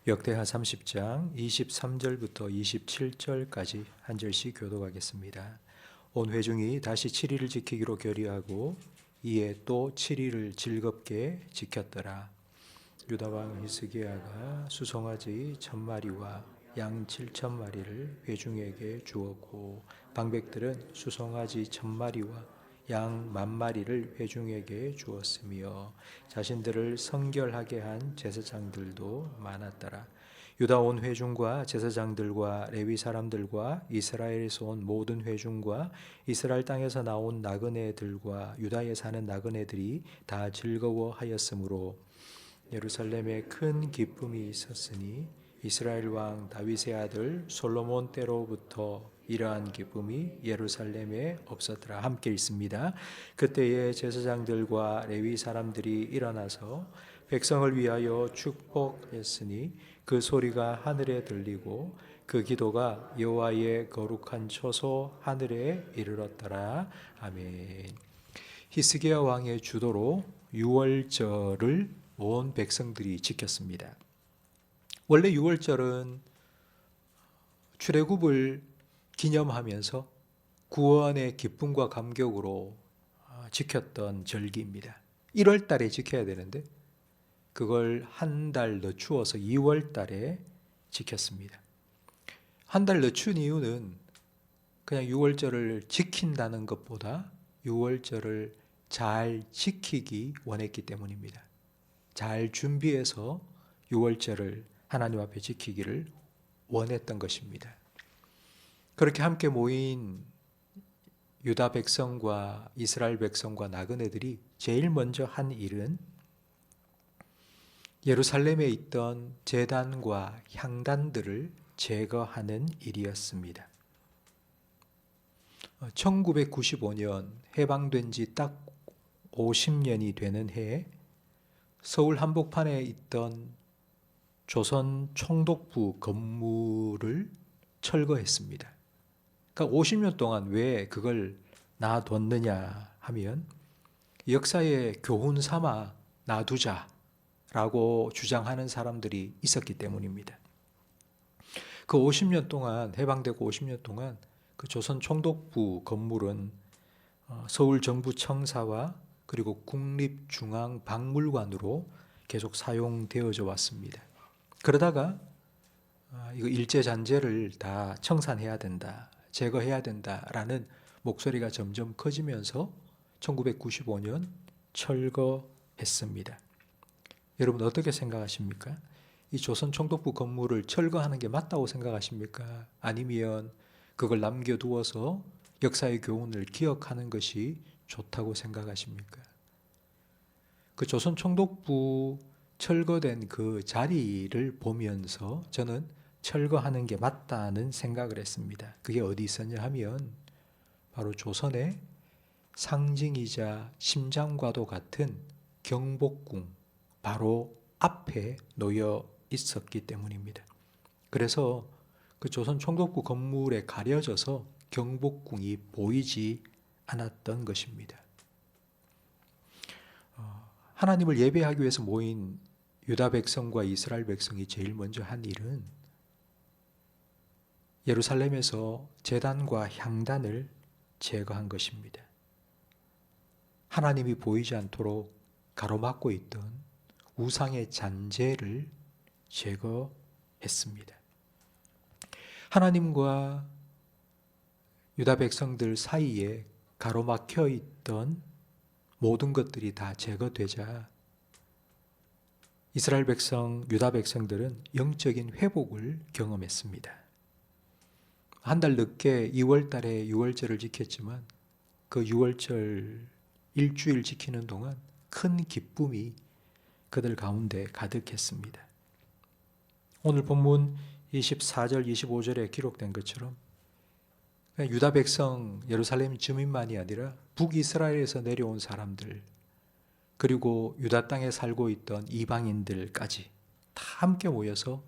역대하 30장 23절부터 27절까지 한 절씩 교독하겠습니다. 온 회중이 다시 7일을 지키기로 결의하고 이에 또 7일을 즐겁게 지켰더라. 유다왕 히스기야가 수송아지 1000마리와 양 7000마리를 회중에게 주었고 방백들은 수송아지 1000마리와 양 10,000마리를 회중에게 주었으며 자신들을 성결하게 한 제사장들도 많았더라. 유다 온 회중과 제사장들과 레위 사람들과 이스라엘에서 온 모든 회중과 이스라엘 땅에서 나온 나그네들과 유다에 사는 나그네들이 다 즐거워하였으므로 예루살렘에 큰 기쁨이 있었으니 이스라엘 왕 다윗의 아들 솔로몬 때로부터 이러한 기쁨이 예루살렘에 없었더라. 함께 읽습니다. 그때에 제사장들과 레위 사람들이 일어나서 백성을 위하여 축복했으니 그 소리가 하늘에 들리고 그 기도가 여호와의 거룩한 처소 하늘에 이르렀더라. 아멘. 히스기야 왕의 주도로 유월절을 온 백성들이 지켰습니다. 원래 유월절은 출애굽을 기념하면서 구원의 기쁨과 감격으로 지켰던 절기입니다. 1월 달에 지켜야 되는데 그걸 한 달 늦추어서 2월 달에 지켰습니다. 한 달 늦춘 이유는 그냥 유월절을 지킨다는 것보다 유월절을 잘 지키기 원했기 때문입니다. 잘 준비해서 유월절을 하나님 앞에 지키기를 원했던 것입니다. 그렇게 함께 모인 유다 백성과 이스라엘 백성과 나그네들이 제일 먼저 한 일은 예루살렘에 있던 제단과 향단들을 제거하는 일이었습니다. 1995년 해방된 지 딱 50년이 되는 해에 서울 한복판에 있던 조선 총독부 건물을 철거했습니다. 그러니까 50년 동안 왜 그걸 놔뒀느냐 하면 역사의 교훈 삼아 놔두자라고 주장하는 사람들이 있었기 때문입니다. 그 50년 동안 해방되고 50년 동안 그 조선 총독부 건물은 서울 정부 청사와 그리고 국립중앙박물관으로 계속 사용되어져 왔습니다. 그러다가 이거 일제잔재를 다 청산해야 된다, 제거해야 된다라는 목소리가 점점 커지면서 1995년 철거했습니다. 여러분 어떻게 생각하십니까? 이 조선 총독부 건물을 철거하는 게 맞다고 생각하십니까? 아니면 그걸 남겨두어서 역사의 교훈을 기억하는 것이 좋다고 생각하십니까? 그 조선 총독부 철거된 그 자리를 보면서 저는 철거하는 게 맞다는 생각을 했습니다. 그게 어디 있었냐 하면 바로 조선의 상징이자 심장과도 같은 경복궁 바로 앞에 놓여 있었기 때문입니다. 그래서 그 조선 총독부 건물에 가려져서 경복궁이 보이지 않았던 것입니다. 하나님을 예배하기 위해서 모인 유다 백성과 이스라엘 백성이 제일 먼저 한 일은 예루살렘에서 제단과 향단을 제거한 것입니다. 하나님이 보이지 않도록 가로막고 있던 우상의 잔재를 제거했습니다. 하나님과 유다 백성들 사이에 가로막혀 있던 모든 것들이 다 제거되자 이스라엘 백성, 유다 백성들은 영적인 회복을 경험했습니다. 한 달 늦게 2월 달에 유월절을 지켰지만 그 유월절 일주일 지키는 동안 큰 기쁨이 그들 가운데 가득했습니다. 오늘 본문 24절, 25절에 기록된 것처럼 유다 백성, 예루살렘 주민만이 아니라 북이스라엘에서 내려온 사람들 그리고 유다 땅에 살고 있던 이방인들까지 다 함께 모여서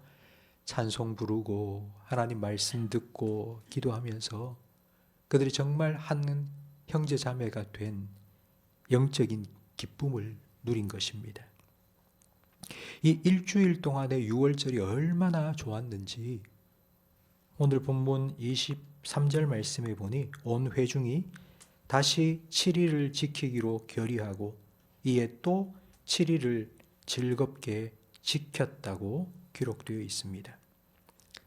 찬송 부르고 하나님 말씀 듣고 기도하면서 그들이 정말 한 형제 자매가 된 영적인 기쁨을 누린 것입니다. 이 일주일 동안의 유월절이 얼마나 좋았는지 오늘 본문 23절 말씀에 보니 온 회중이 다시 7일을 지키기로 결의하고 이에 또 7일을 즐겁게 지켰다고 기록되어 있습니다.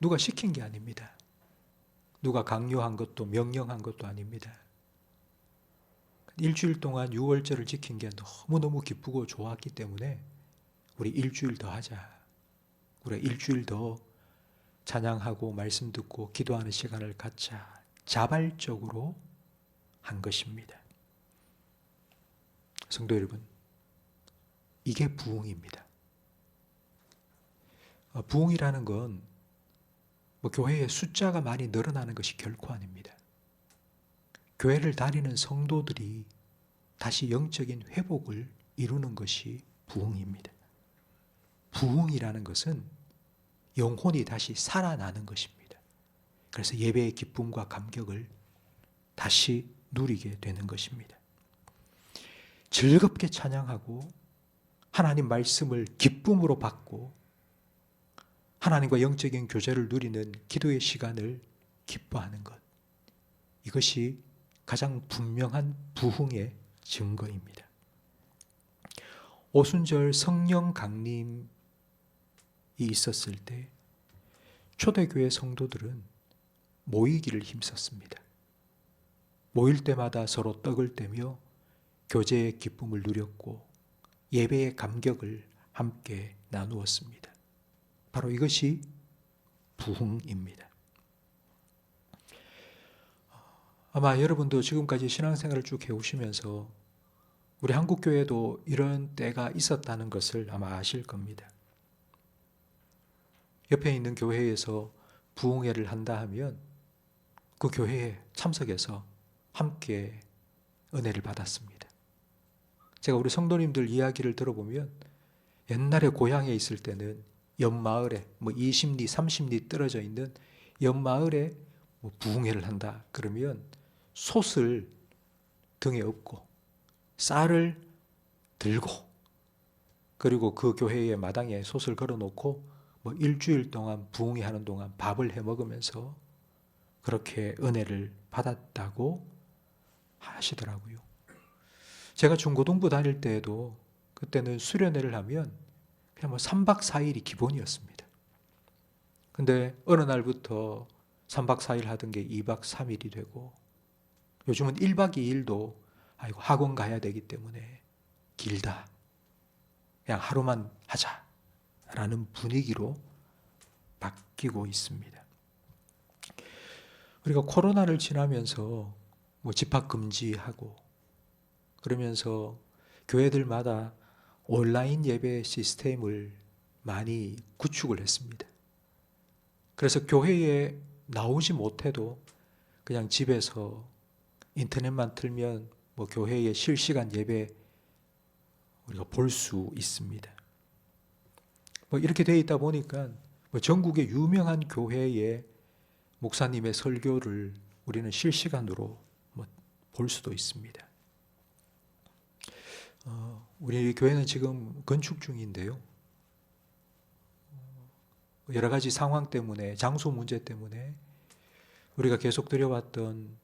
누가 시킨 게 아닙니다. 누가 강요한 것도 명령한 것도 아닙니다. 일주일 동안 유월절을 지킨 게 너무너무 기쁘고 좋았기 때문에 우리 일주일 더 하자. 우리 일주일 더 찬양하고 말씀 듣고 기도하는 시간을 갖자. 자발적으로 한 것입니다. 성도 여러분, 이게 부흥입니다. 부흥이라는 건 교회의 숫자가 많이 늘어나는 것이 결코 아닙니다. 교회를 다니는 성도들이 다시 영적인 회복을 이루는 것이 부흥입니다. 부흥이라는 것은 영혼이 다시 살아나는 것입니다. 그래서 예배의 기쁨과 감격을 다시 누리게 되는 것입니다. 즐겁게 찬양하고 하나님 말씀을 기쁨으로 받고 하나님과 영적인 교제를 누리는 기도의 시간을 기뻐하는 것. 이것이 가장 분명한 부흥의 증거입니다. 오순절 성령 강림이 있었을 때 초대교회 성도들은 모이기를 힘썼습니다. 모일 때마다 서로 떡을 떼며 교제의 기쁨을 누렸고 예배의 감격을 함께 나누었습니다. 바로 이것이 부흥입니다. 아마 여러분도 지금까지 신앙생활을 쭉 해오시면서 우리 한국교회도 이런 때가 있었다는 것을 아마 아실 겁니다. 옆에 있는 교회에서 부흥회를 한다 하면 그 교회에 참석해서 함께 은혜를 받았습니다. 제가 우리 성도님들 이야기를 들어보면 옛날에 고향에 있을 때는 옆마을에 20리, 30리 떨어져 있는 옆마을에 부흥회를 한다 그러면 솥을 등에 업고 쌀을 들고 그리고 그 교회의 마당에 솥을 걸어놓고 일주일 동안 부흥회 하는 동안 밥을 해 먹으면서 그렇게 은혜를 받았다고 하시더라고요. 제가 중고등부 다닐 때에도 그때는 수련회를 하면 그냥 3박 4일이 기본이었습니다. 근데 어느 날부터 3박 4일 하던 게 2박 3일이 되고 요즘은 1박 2일도 아이고 학원 가야 되기 때문에 길다. 그냥 하루만 하자라는 분위기로 바뀌고 있습니다. 우리가 코로나를 지나면서 집합 금지하고 그러면서 교회들마다 온라인 예배 시스템을 많이 구축을 했습니다. 그래서 교회에 나오지 못해도 그냥 집에서 인터넷만 틀면 교회의 실시간 예배 우리가 볼 수 있습니다. 이렇게 되어 있다 보니까 전국의 유명한 교회의 목사님의 설교를 우리는 실시간으로 볼 수도 있습니다. 우리 교회는 지금 건축 중인데요. 여러 가지 상황 때문에, 장소 문제 때문에 우리가 계속 드려왔던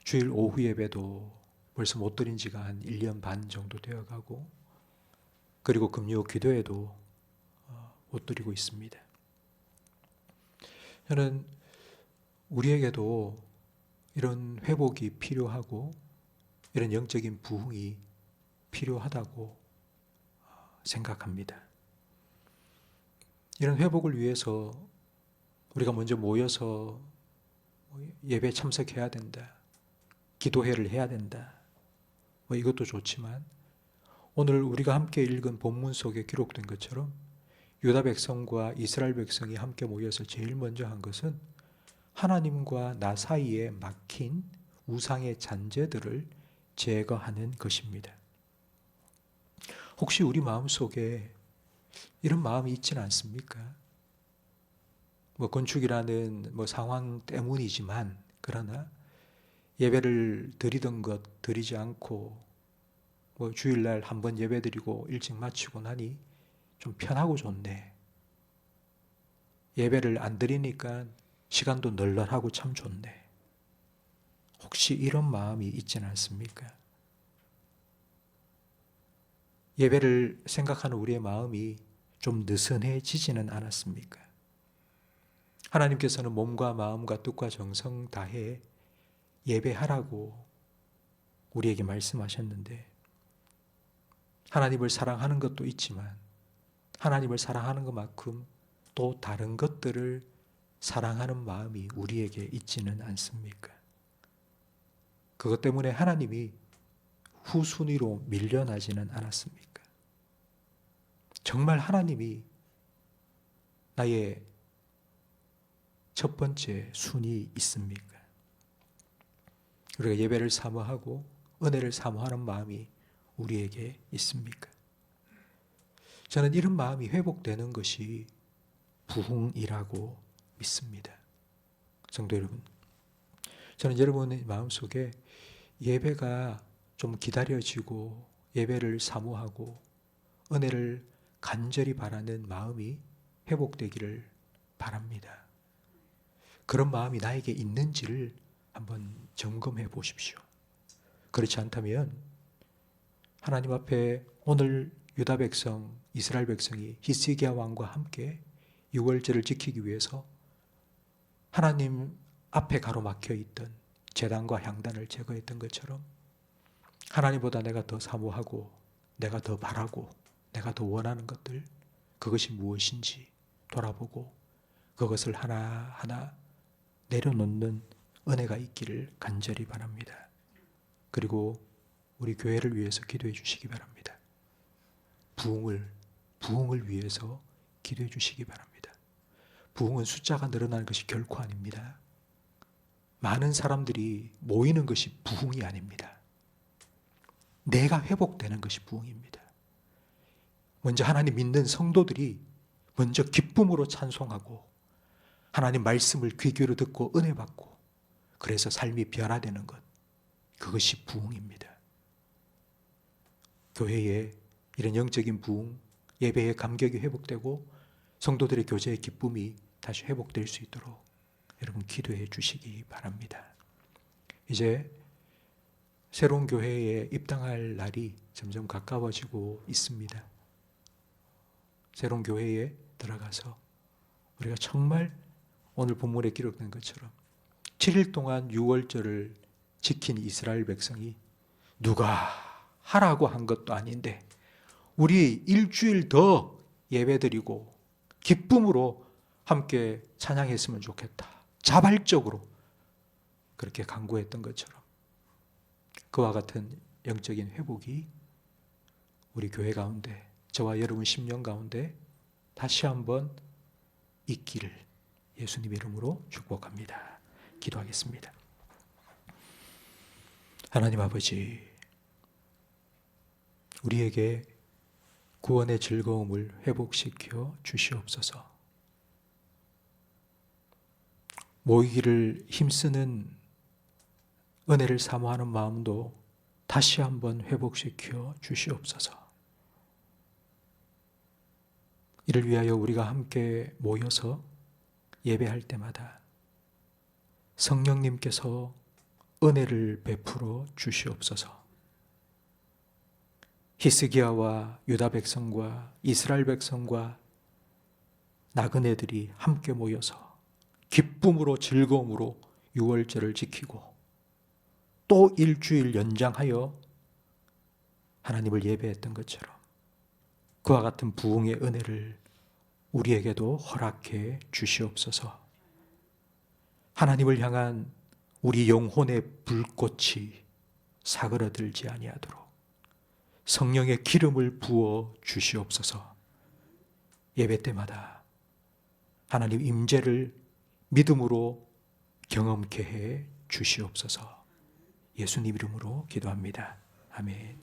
주일 오후 예배도 벌써 못 드린 지가 한 1년 반 정도 되어가고 그리고 금요 기도회도 못 드리고 있습니다. 저는 우리에게도 이런 회복이 필요하고 이런 영적인 부흥이 필요하다고 생각합니다. 이런 회복을 위해서 우리가 먼저 모여서 예배에 참석해야 된다. 기도회를 해야 된다. 이것도 좋지만 오늘 우리가 함께 읽은 본문 속에 기록된 것처럼 유다 백성과 이스라엘 백성이 함께 모여서 제일 먼저 한 것은 하나님과 나 사이에 막힌 우상의 잔재들을 제거하는 것입니다. 혹시 우리 마음속에 이런 마음이 있지는 않습니까? 건축이라는 상황 때문이지만 그러나 예배를 드리던 것 드리지 않고 주일날 한번 예배 드리고 일찍 마치고 나니 좀 편하고 좋네. 예배를 안 드리니까 시간도 널널하고 참 좋네. 혹시 이런 마음이 있지는 않습니까? 예배를 생각하는 우리의 마음이 좀 느슨해지지는 않았습니까? 하나님께서는 몸과 마음과 뜻과 정성 다해 예배하라고 우리에게 말씀하셨는데, 하나님을 사랑하는 것도 있지만 하나님을 사랑하는 것만큼 또 다른 것들을 사랑하는 마음이 우리에게 있지는 않습니까? 그것 때문에 하나님이 후순위로 밀려나지는 않았습니까? 정말 하나님이 나의 첫 번째 순위 있습니까? 우리가 예배를 사모하고 은혜를 사모하는 마음이 우리에게 있습니까? 저는 이런 마음이 회복되는 것이 부흥이라고 믿습니다. 성도 여러분, 저는 여러분의 마음속에 예배가 좀 기다려지고 예배를 사모하고 은혜를 간절히 바라는 마음이 회복되기를 바랍니다. 그런 마음이 나에게 있는지를 한번 점검해 보십시오. 그렇지 않다면 하나님 앞에 오늘 유다 백성, 이스라엘 백성이 히스기야 왕과 함께 유월절을 지키기 위해서 하나님 앞에 가로막혀 있던 제단과 향단을 제거했던 것처럼 하나님보다 내가 더 사모하고 내가 더 바라고 내가 더 원하는 것들, 그것이 무엇인지 돌아보고 그것을 하나하나 내려놓는 은혜가 있기를 간절히 바랍니다. 그리고 우리 교회를 위해서 기도해 주시기 바랍니다. 부흥을 위해서 기도해 주시기 바랍니다. 부흥은 숫자가 늘어나는 것이 결코 아닙니다. 많은 사람들이 모이는 것이 부흥이 아닙니다. 내가 회복되는 것이 부흥입니다. 먼저 하나님 믿는 성도들이 먼저 기쁨으로 찬송하고 하나님 말씀을 귀 기울여 듣고 은혜 받고 그래서 삶이 변화되는 것, 그것이 부흥입니다. 교회에 이런 영적인 부흥, 예배의 감격이 회복되고 성도들의 교제의 기쁨이 다시 회복될 수 있도록 여러분 기도해 주시기 바랍니다. 이제 새로운 교회에 입당할 날이 점점 가까워지고 있습니다. 새로운 교회에 들어가서 우리가 정말 오늘 본문에 기록된 것처럼 7일 동안 유월절을 지킨 이스라엘 백성이 누가 하라고 한 것도 아닌데 우리 일주일 더 예배드리고 기쁨으로 함께 찬양했으면 좋겠다. 자발적으로 그렇게 간구했던 것처럼 그와 같은 영적인 회복이 우리 교회 가운데, 저와 여러분 심령 가운데 다시 한번 있기를 예수님 이름으로 축복합니다. 기도하겠습니다. 하나님 아버지, 우리에게 구원의 즐거움을 회복시켜 주시옵소서. 모이기를 힘쓰는 은혜를 사모하는 마음도 다시 한번 회복시켜 주시옵소서. 이를 위하여 우리가 함께 모여서 예배할 때마다 성령님께서 은혜를 베풀어 주시옵소서. 히스기야와 유다 백성과 이스라엘 백성과 나그네들이 함께 모여서 기쁨으로 즐거움으로 유월절을 지키고 또 일주일 연장하여 하나님을 예배했던 것처럼 그와 같은 부흥의 은혜를 우리에게도 허락해 주시옵소서. 하나님을 향한 우리 영혼의 불꽃이 사그러들지 아니하도록 성령의 기름을 부어 주시옵소서. 예배 때마다 하나님 임재를 믿음으로 경험케 해 주시옵소서. 예수님 이름으로 기도합니다. 아멘.